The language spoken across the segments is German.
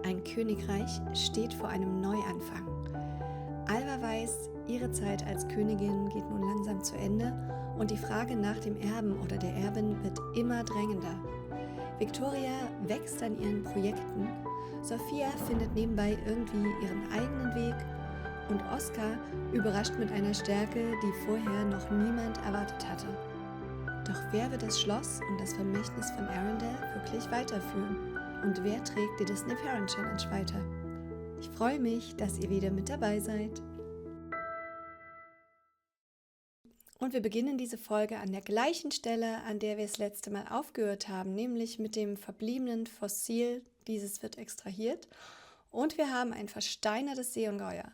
Ein Königreich steht vor einem Neuanfang. Alva weiß, ihre Zeit als Königin geht nun langsam zu Ende und die Frage nach dem Erben oder der Erbin wird immer drängender. Victoria wächst an ihren Projekten, Sophia findet nebenbei irgendwie ihren eigenen Weg und Oscar überrascht mit einer Stärke, die vorher noch niemand erwartet hatte. Doch wer wird das Schloss und das Vermächtnis von Arendelle wirklich weiterführen? Und wer trägt die Disney Parent Challenge weiter? Ich freue mich, dass ihr wieder mit dabei seid. Und wir beginnen diese Folge an der gleichen Stelle, an der wir das letzte Mal aufgehört haben, nämlich mit dem verbliebenen Fossil. Dieses wird extrahiert. Und wir haben ein versteinertes Seeungeheuer.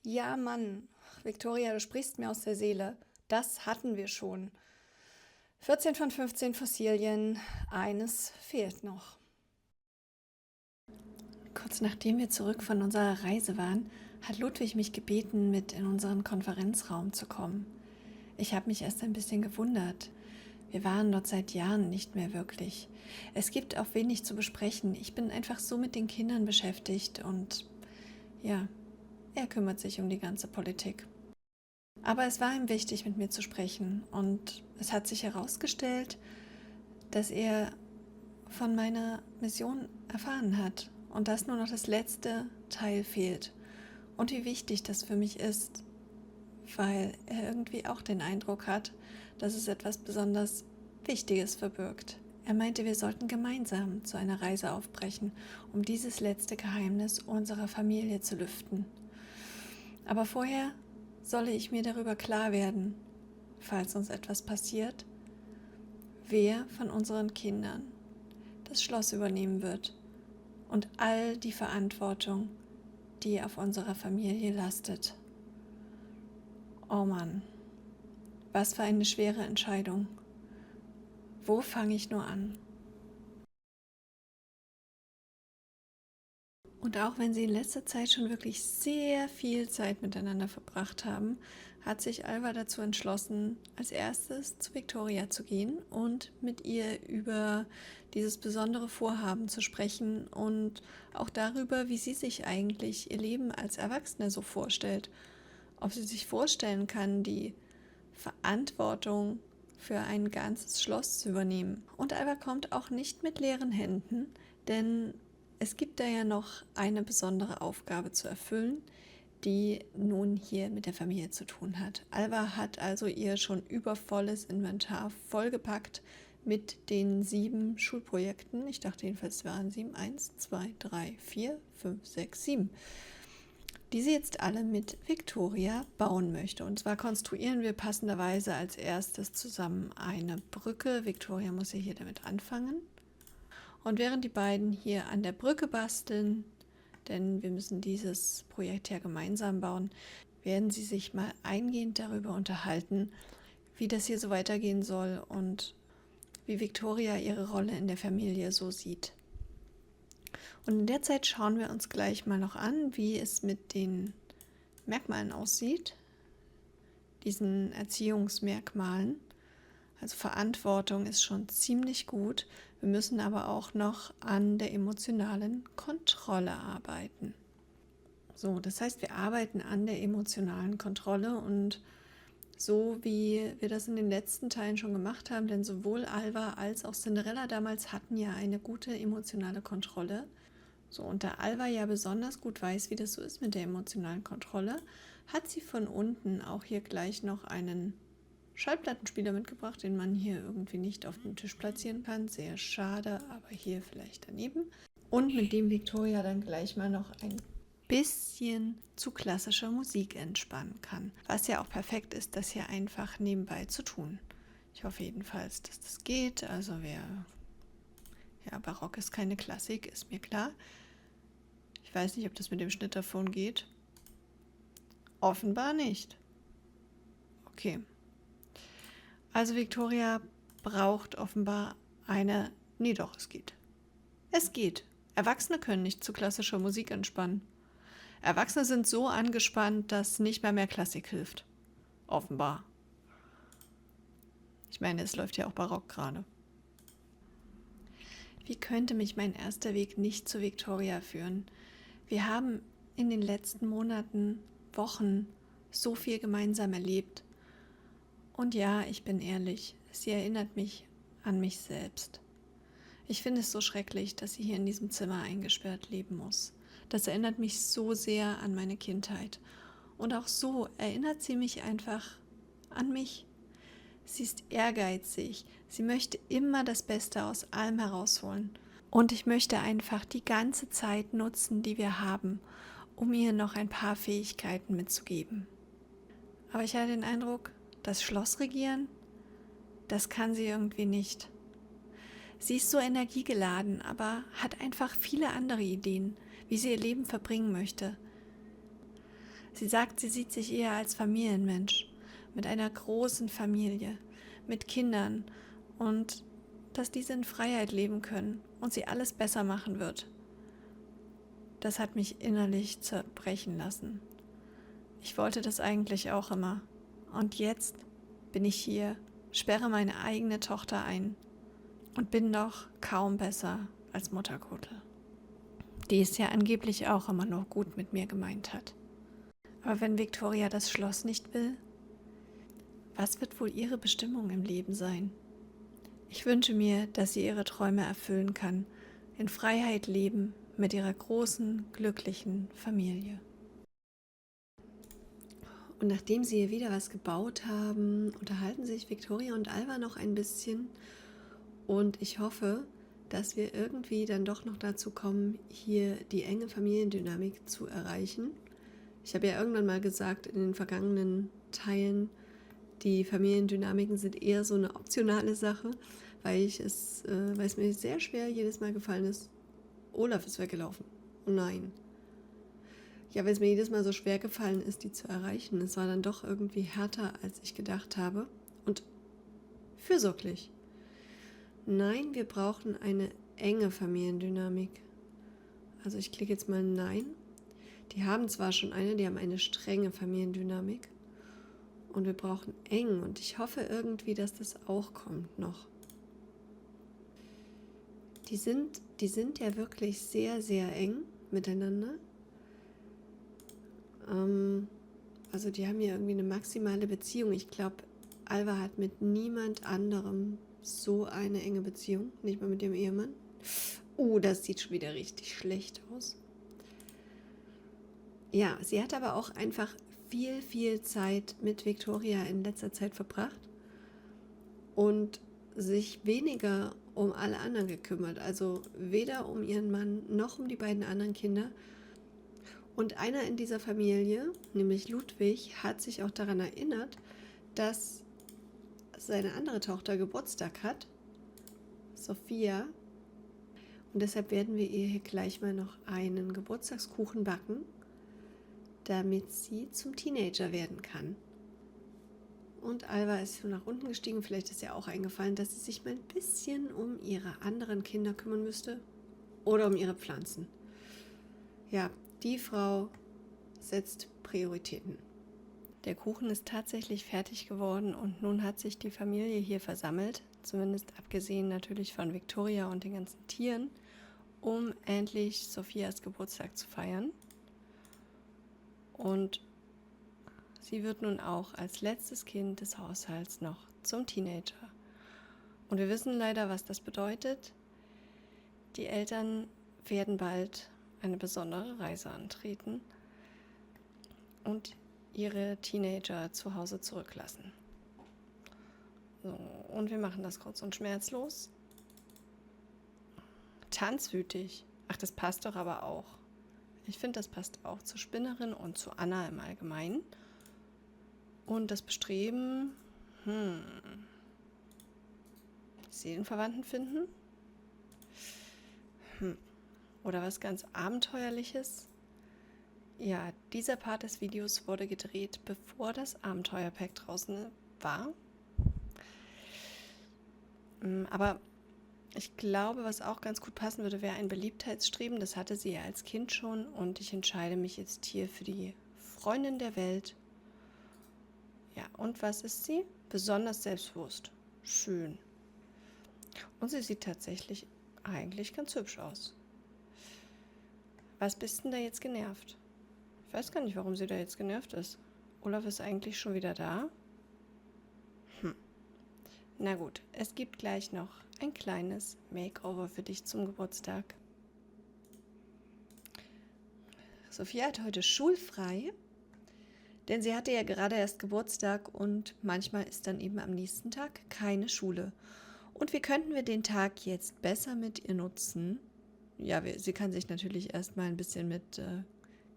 Ja, Mann, Victoria, du sprichst mir aus der Seele. Das hatten wir schon. 14 von 15 Fossilien, eines fehlt noch. Kurz nachdem wir zurück von unserer Reise waren, hat Ludwig mich gebeten, mit in unseren Konferenzraum zu kommen. Ich habe mich erst ein bisschen gewundert. Wir waren dort seit Jahren nicht mehr wirklich. Es gibt auch wenig zu besprechen. Ich bin einfach so mit den Kindern beschäftigt und ja, er kümmert sich um die ganze Politik. Aber es war ihm wichtig, mit mir zu sprechen und es hat sich herausgestellt, dass er von meiner Mission erfahren hat und dass nur noch das letzte Teil fehlt. Und wie wichtig das für mich ist, weil er irgendwie auch den Eindruck hat, dass es etwas besonders Wichtiges verbirgt. Er meinte, wir sollten gemeinsam zu einer Reise aufbrechen, um dieses letzte Geheimnis unserer Familie zu lüften. Aber vorher solle ich mir darüber klar werden, falls uns etwas passiert, wer von unseren Kindern das Schloss übernehmen wird und all die Verantwortung, die auf unserer Familie lastet. Oh Mann, was für eine schwere Entscheidung. Wo fange ich nur an? Und auch wenn sie in letzter Zeit schon wirklich sehr viel Zeit miteinander verbracht haben, hat sich Alva dazu entschlossen, als erstes zu Victoria zu gehen und mit ihr über dieses besondere Vorhaben zu sprechen und auch darüber, wie sie sich eigentlich ihr Leben als Erwachsene so vorstellt. Ob sie sich vorstellen kann, die Verantwortung für ein ganzes Schloss zu übernehmen. Und Alva kommt auch nicht mit leeren Händen, denn es gibt da ja noch eine besondere Aufgabe zu erfüllen, die nun hier mit der Familie zu tun hat. Alva hat also ihr schon übervolles Inventar vollgepackt mit den 7 Schulprojekten. Ich dachte jedenfalls, es waren 7. 1, 2, 3, 4, 5, 6, 7. Die sie jetzt alle mit Victoria bauen möchte. Und zwar konstruieren wir passenderweise als erstes zusammen eine Brücke. Victoria muss ja hier damit anfangen. Und während die beiden hier an der Brücke basteln, denn wir müssen dieses Projekt ja gemeinsam bauen, werden sie sich mal eingehend darüber unterhalten, wie das hier so weitergehen soll und wie Victoria ihre Rolle in der Familie so sieht. Und in der Zeit schauen wir uns gleich mal noch an, wie es mit den Merkmalen aussieht, diesen Erziehungsmerkmalen. Also Verantwortung ist schon ziemlich gut. Wir müssen aber auch noch an der emotionalen Kontrolle arbeiten. So, das heißt, wir arbeiten an der emotionalen Kontrolle und so wie wir das in den letzten Teilen schon gemacht haben, denn sowohl Alva als auch Cinderella damals hatten ja eine gute emotionale Kontrolle. So, und da Alva ja besonders gut weiß, wie das so ist mit der emotionalen Kontrolle, hat sie von unten auch hier gleich noch einen Schallplattenspieler mitgebracht, den man hier irgendwie nicht auf dem Tisch platzieren kann. Sehr schade, aber hier vielleicht daneben. Und mit dem Victoria dann gleich mal noch ein bisschen zu klassischer Musik entspannen kann. Was ja auch perfekt ist, das hier einfach nebenbei zu tun. Ich hoffe jedenfalls, dass das geht. Also ja, Barock ist keine Klassik, ist mir klar. Ich weiß nicht, ob das mit dem Schnitt davon geht. Offenbar nicht. Okay. Also Victoria braucht offenbar eine... Nee, doch, es geht. Es geht. Erwachsene können nicht zu klassischer Musik entspannen. Erwachsene sind so angespannt, dass nicht mehr Klassik hilft. Offenbar. Ich meine, es läuft ja auch Barock gerade. Wie könnte mich mein erster Weg nicht zu Victoria führen? Wir haben in den letzten Monaten, Wochen so viel gemeinsam erlebt. Und ja, ich bin ehrlich, sie erinnert mich an mich selbst. Ich finde es so schrecklich, dass sie hier in diesem Zimmer eingesperrt leben muss. Das erinnert mich so sehr an meine Kindheit. Und auch so erinnert sie mich einfach an mich. Sie ist ehrgeizig. Sie möchte immer das Beste aus allem herausholen. Und ich möchte einfach die ganze Zeit nutzen, die wir haben, um ihr noch ein paar Fähigkeiten mitzugeben. Aber ich hatte den Eindruck, das Schloss regieren, das kann sie irgendwie nicht. Sie ist so energiegeladen, aber hat einfach viele andere Ideen, wie sie ihr Leben verbringen möchte. Sie sagt, sie sieht sich eher als Familienmensch, mit einer großen Familie, mit Kindern und dass diese in Freiheit leben können und sie alles besser machen wird. Das hat mich innerlich zerbrechen lassen. Ich wollte das eigentlich auch immer. Und jetzt bin ich hier, sperre meine eigene Tochter ein und bin doch kaum besser als Mutter Gretel, die es ja angeblich auch immer noch gut mit mir gemeint hat. Aber wenn Victoria das Schloss nicht will, was wird wohl ihre Bestimmung im Leben sein? Ich wünsche mir, dass sie ihre Träume erfüllen kann, in Freiheit leben mit ihrer großen, glücklichen Familie. Und nachdem sie hier wieder was gebaut haben, unterhalten sich Victoria und Alva noch ein bisschen. Und ich hoffe, dass wir irgendwie dann doch noch dazu kommen, hier die enge Familiendynamik zu erreichen. Ich habe ja irgendwann mal gesagt, in den vergangenen Teilen, die Familiendynamiken sind eher so eine optionale Sache, weil es mir sehr schwer jedes Mal gefallen ist, Olaf ist weggelaufen. Oh nein. Ja, weil es mir jedes Mal so schwer gefallen ist, die zu erreichen. Es war dann doch irgendwie härter, als ich gedacht habe. Und fürsorglich. Nein, wir brauchen eine enge Familiendynamik. Also ich klicke jetzt mal Nein. Die haben zwar schon eine, die haben eine strenge Familiendynamik. Und wir brauchen eng. Und ich hoffe irgendwie, dass das auch kommt noch. Die sind ja wirklich sehr, sehr eng miteinander. Also die haben ja irgendwie eine maximale Beziehung. Ich glaube, Alva hat mit niemand anderem so eine enge Beziehung. Nicht mal mit dem Ehemann. Oh, das sieht schon wieder richtig schlecht aus. Ja, sie hat aber auch einfach viel, viel Zeit mit Victoria in letzter Zeit verbracht und sich weniger um alle anderen gekümmert. Also weder um ihren Mann noch um die beiden anderen Kinder. Und einer in dieser Familie, nämlich Ludwig, hat sich auch daran erinnert, dass seine andere Tochter Geburtstag hat, Sophia. Und deshalb werden wir ihr hier gleich mal noch einen Geburtstagskuchen backen, damit sie zum Teenager werden kann. Und Alva ist nach unten gestiegen. Vielleicht ist ihr auch eingefallen, dass sie sich mal ein bisschen um ihre anderen Kinder kümmern müsste oder um ihre Pflanzen. Ja, die Frau setzt Prioritäten. Der Kuchen ist tatsächlich fertig geworden und nun hat sich die Familie hier versammelt, zumindest abgesehen natürlich von Victoria und den ganzen Tieren, um endlich Sophias Geburtstag zu feiern. Und sie wird nun auch als letztes Kind des Haushalts noch zum Teenager. Und wir wissen leider, was das bedeutet. Die Eltern werden bald eine besondere Reise antreten und ihre Teenager zu Hause zurücklassen. So, und wir machen das kurz und schmerzlos. Tanzwütig. Ach, das passt doch aber auch. Ich finde, das passt auch zur Spinnerin und zu Anna im Allgemeinen. Und das Bestreben, Seelenverwandten finden? Oder was ganz Abenteuerliches? Ja, dieser Part des Videos wurde gedreht, bevor das Abenteuerpack draußen war. Aber ich glaube, was auch ganz gut passen würde, wäre ein Beliebtheitsstreben. Das hatte sie ja als Kind schon und ich entscheide mich jetzt hier für die Freundin der Welt. Ja, und was ist sie? Besonders selbstbewusst. Schön. Und sie sieht tatsächlich eigentlich ganz hübsch aus. Was bist denn da jetzt genervt? Ich weiß gar nicht, warum sie da jetzt genervt ist. Olaf ist eigentlich schon wieder da. Na gut, es gibt gleich noch ein kleines Makeover für dich zum Geburtstag. Sophia hat heute schulfrei, denn sie hatte ja gerade erst Geburtstag und manchmal ist dann eben am nächsten Tag keine Schule. Und wie könnten wir den Tag jetzt besser mit ihr nutzen? Ja, sie kann sich natürlich erstmal ein bisschen mit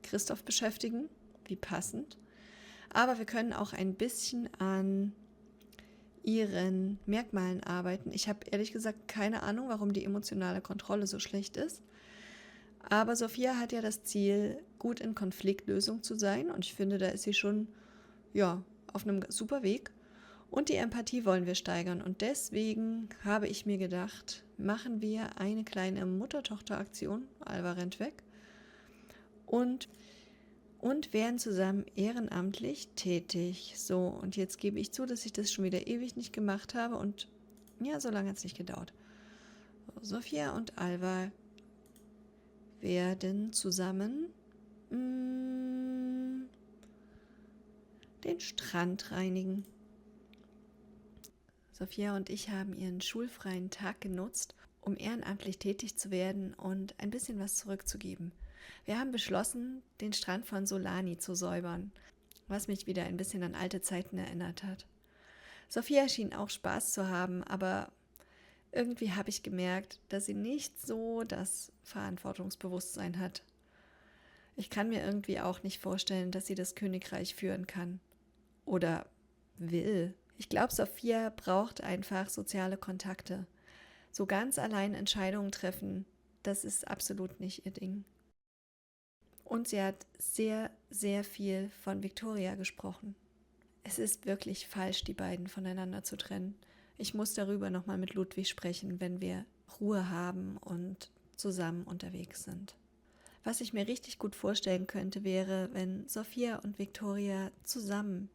Christoph beschäftigen, wie passend. Aber wir können auch ein bisschen an ihren Merkmalen arbeiten. Ich habe ehrlich gesagt keine Ahnung, warum die emotionale Kontrolle so schlecht ist. Aber Sophia hat ja das Ziel, gut in Konfliktlösung zu sein. Und ich finde, da ist sie schon auf einem super Weg. Und die Empathie wollen wir steigern. Und deswegen habe ich mir gedacht, machen wir eine kleine Mutter-Tochter-Aktion. Alva rennt weg. Und werden zusammen ehrenamtlich tätig. So, und jetzt gebe ich zu, dass ich das schon wieder ewig nicht gemacht habe. Und ja, so lange hat es nicht gedauert. So, Sophia und Alva werden zusammen den Strand reinigen. Sophia und ich haben ihren schulfreien Tag genutzt, um ehrenamtlich tätig zu werden und ein bisschen was zurückzugeben. Wir haben beschlossen, den Strand von Solani zu säubern, was mich wieder ein bisschen an alte Zeiten erinnert hat. Sophia schien auch Spaß zu haben, aber irgendwie habe ich gemerkt, dass sie nicht so das Verantwortungsbewusstsein hat. Ich kann mir irgendwie auch nicht vorstellen, dass sie das Königreich führen kann. Oder will. Ich glaube, Sophia braucht einfach soziale Kontakte. So ganz allein Entscheidungen treffen, das ist absolut nicht ihr Ding. Und sie hat sehr, sehr viel von Victoria gesprochen. Es ist wirklich falsch, die beiden voneinander zu trennen. Ich muss darüber nochmal mit Ludwig sprechen, wenn wir Ruhe haben und zusammen unterwegs sind. Was ich mir richtig gut vorstellen könnte, wäre, wenn Sophia und Victoria zusammen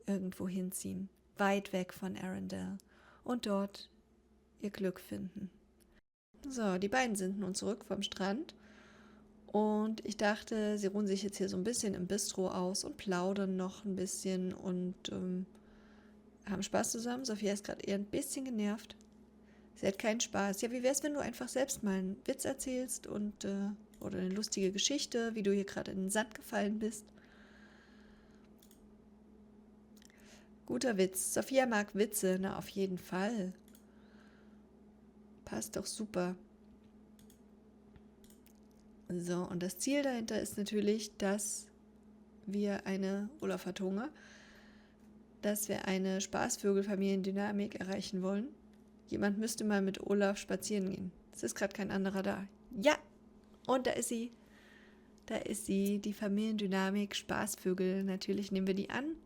irgendwo hinziehen, weit weg von Arendelle und dort ihr Glück finden. So, die beiden sind nun zurück vom Strand und ich dachte, sie ruhen sich jetzt hier so ein bisschen im Bistro aus und plaudern noch ein bisschen und haben Spaß zusammen. Sophia ist gerade eher ein bisschen genervt. Sie hat keinen Spaß. Ja, wie wär's, wenn du einfach selbst mal einen Witz erzählst und oder eine lustige Geschichte, wie du hier gerade in den Sand gefallen bist? Guter Witz. Sophia mag Witze, na auf jeden Fall. Passt doch super. So, und das Ziel dahinter ist natürlich, dass wir Olaf hat Hunger, dass wir eine Spaßvögel-Familiendynamik erreichen wollen. Jemand müsste mal mit Olaf spazieren gehen. Es ist gerade kein anderer da. Ja, und da ist sie. Da ist sie, die Familiendynamik, Spaßvögel. Natürlich nehmen wir die an.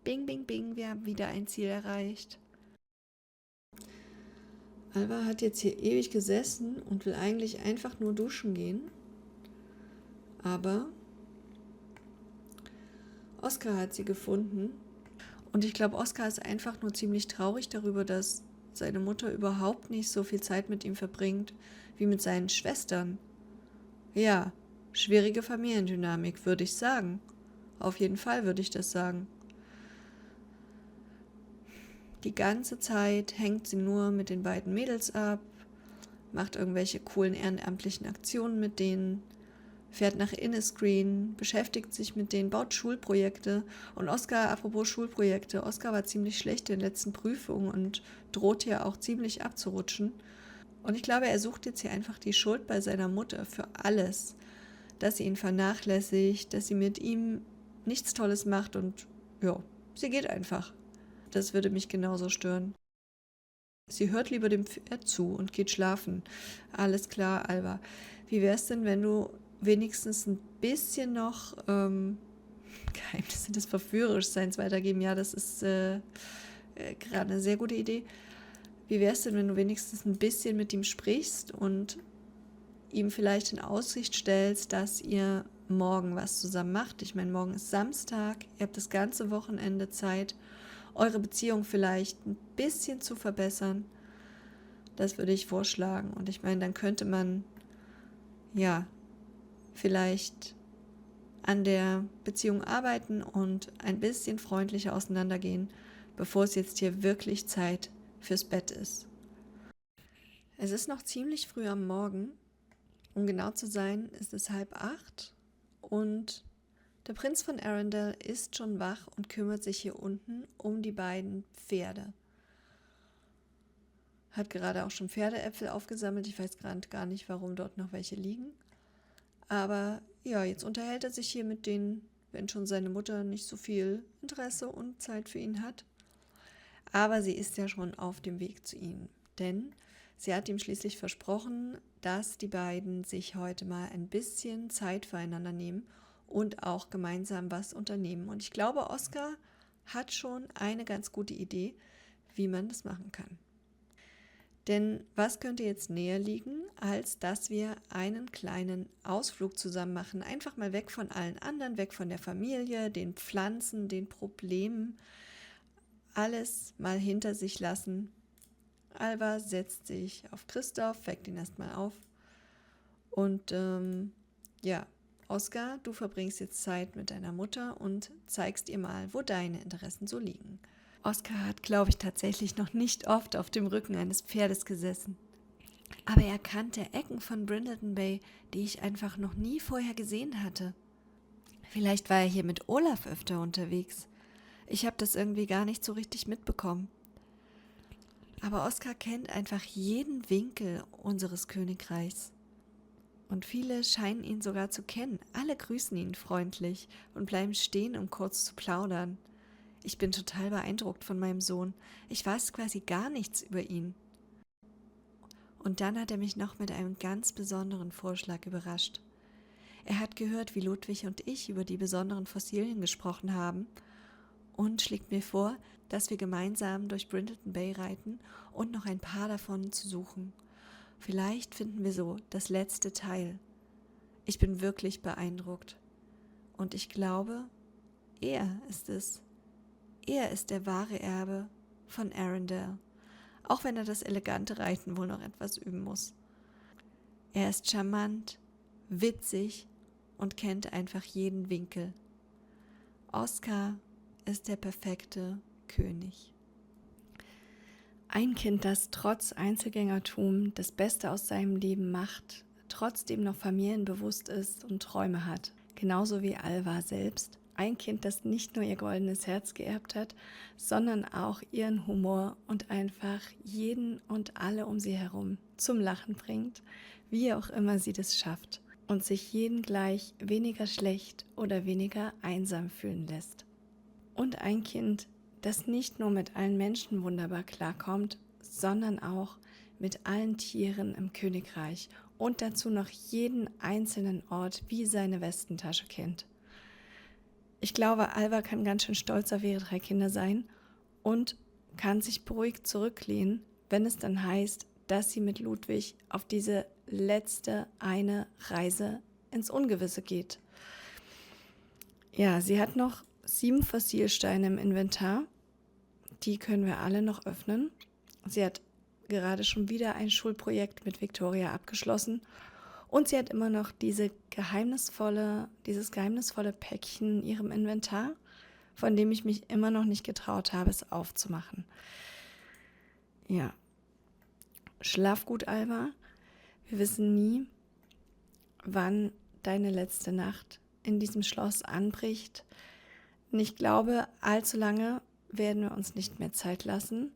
Bing, bing, bing, wir haben wieder ein Ziel erreicht. Alva hat jetzt hier ewig gesessen und will eigentlich einfach nur duschen gehen. Aber Oskar hat sie gefunden. Und ich glaube, Oskar ist einfach nur ziemlich traurig darüber, dass seine Mutter überhaupt nicht so viel Zeit mit ihm verbringt wie mit seinen Schwestern. Ja, schwierige Familiendynamik, würde ich sagen. Auf jeden Fall würde ich das sagen. Die ganze Zeit hängt sie nur mit den beiden Mädels ab, macht irgendwelche coolen ehrenamtlichen Aktionen mit denen, fährt nach Innisgreen, beschäftigt sich mit denen, baut Schulprojekte. Und Oskar, apropos Schulprojekte, Oskar war ziemlich schlecht in den letzten Prüfungen und droht hier auch ziemlich abzurutschen. Und ich glaube, er sucht jetzt hier einfach die Schuld bei seiner Mutter für alles, dass sie ihn vernachlässigt, dass sie mit ihm nichts Tolles macht und ja, sie geht einfach. Das würde mich genauso stören. Sie hört lieber dem Pferd zu und geht schlafen. Alles klar, Alva. Wie wär's denn, wenn du wenigstens ein bisschen noch Geheimnisse des Verführerischseins weitergeben? Ja, das ist gerade eine sehr gute Idee. Wie wär's denn, wenn du wenigstens ein bisschen mit ihm sprichst und ihm vielleicht in Aussicht stellst, dass ihr morgen was zusammen macht? Ich meine, morgen ist Samstag, ihr habt das ganze Wochenende Zeit, eure Beziehung vielleicht ein bisschen zu verbessern. Das würde ich vorschlagen. Und ich meine, dann könnte man ja vielleicht an der Beziehung arbeiten und ein bisschen freundlicher auseinandergehen, bevor es jetzt hier wirklich Zeit fürs Bett ist. Es ist noch ziemlich früh am Morgen. Um genau zu sein, ist es 7:30 und der Prinz von Arendelle ist schon wach und kümmert sich hier unten um die beiden Pferde. Hat gerade auch schon Pferdeäpfel aufgesammelt. Ich weiß gerade gar nicht, warum dort noch welche liegen. Aber ja, jetzt unterhält er sich hier mit denen, wenn schon seine Mutter nicht so viel Interesse und Zeit für ihn hat. Aber sie ist ja schon auf dem Weg zu ihm, denn sie hat ihm schließlich versprochen, dass die beiden sich heute mal ein bisschen Zeit füreinander nehmen und auch gemeinsam was unternehmen. Und ich glaube, Oskar hat schon eine ganz gute Idee, wie man das machen kann. Denn was könnte jetzt näher liegen, als dass wir einen kleinen Ausflug zusammen machen, einfach mal weg von allen anderen, weg von der Familie, den Pflanzen, den Problemen, alles mal hinter sich lassen. Alva setzt sich auf Christoph, weckt ihn erstmal auf und ja, Oskar, du verbringst jetzt Zeit mit deiner Mutter und zeigst ihr mal, wo deine Interessen so liegen. Oskar hat, glaube ich, tatsächlich noch nicht oft auf dem Rücken eines Pferdes gesessen. Aber er kannte Ecken von Brindleton Bay, die ich einfach noch nie vorher gesehen hatte. Vielleicht war er hier mit Olaf öfter unterwegs. Ich habe das irgendwie gar nicht so richtig mitbekommen. Aber Oskar kennt einfach jeden Winkel unseres Königreichs. Und viele scheinen ihn sogar zu kennen. Alle grüßen ihn freundlich und bleiben stehen, um kurz zu plaudern. Ich bin total beeindruckt von meinem Sohn. Ich weiß quasi gar nichts über ihn. Und dann hat er mich noch mit einem ganz besonderen Vorschlag überrascht. Er hat gehört, wie Ludwig und ich über die besonderen Fossilien gesprochen haben und schlägt mir vor, dass wir gemeinsam durch Brindleton Bay reiten und noch ein paar davon zu suchen. Vielleicht finden wir so das letzte Teil. Ich bin wirklich beeindruckt. Und ich glaube, er ist es. Er ist der wahre Erbe von Arendelle, auch wenn er das elegante Reiten wohl noch etwas üben muss. Er ist charmant, witzig und kennt einfach jeden Winkel. Oskar ist der perfekte König. Ein Kind, das trotz Einzelgängertum das Beste aus seinem Leben macht, trotzdem noch familienbewusst ist und Träume hat, genauso wie Alva selbst. Ein Kind, das nicht nur ihr goldenes Herz geerbt hat, sondern auch ihren Humor und einfach jeden und alle um sie herum zum Lachen bringt, wie auch immer sie das schafft und sich jeden gleich weniger schlecht oder weniger einsam fühlen lässt. Und ein Kind, das nicht nur mit allen Menschen wunderbar klarkommt, sondern auch mit allen Tieren im Königreich und dazu noch jeden einzelnen Ort wie seine Westentasche kennt. Ich glaube, Alva kann ganz schön stolz auf ihre 3 Kinder sein und kann sich beruhigt zurücklehnen, wenn es dann heißt, dass sie mit Ludwig auf diese letzte eine Reise ins Ungewisse geht. Ja, sie hat noch 7 Fossilsteine im Inventar. Die können wir alle noch öffnen. Sie hat gerade schon wieder ein Schulprojekt mit Victoria abgeschlossen. Und sie hat immer noch dieses geheimnisvolle Päckchen in ihrem Inventar, von dem ich mich immer noch nicht getraut habe, es aufzumachen. Ja, schlaf gut, Alva. Wir wissen nie, wann deine letzte Nacht in diesem Schloss anbricht. Und ich glaube, allzu lange werden wir uns nicht mehr Zeit lassen.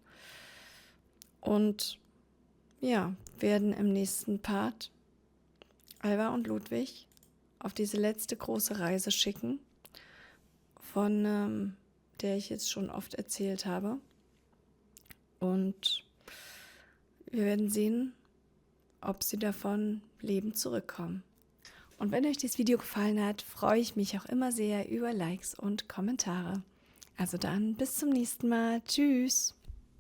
Und ja, werden im nächsten Part Alva und Ludwig auf diese letzte große Reise schicken, von der ich jetzt schon oft erzählt habe. Und wir werden sehen, ob sie davon lebend zurückkommen. Und wenn euch das Video gefallen hat, freue ich mich auch immer sehr über Likes und Kommentare. Also dann bis zum nächsten Mal. Tschüss!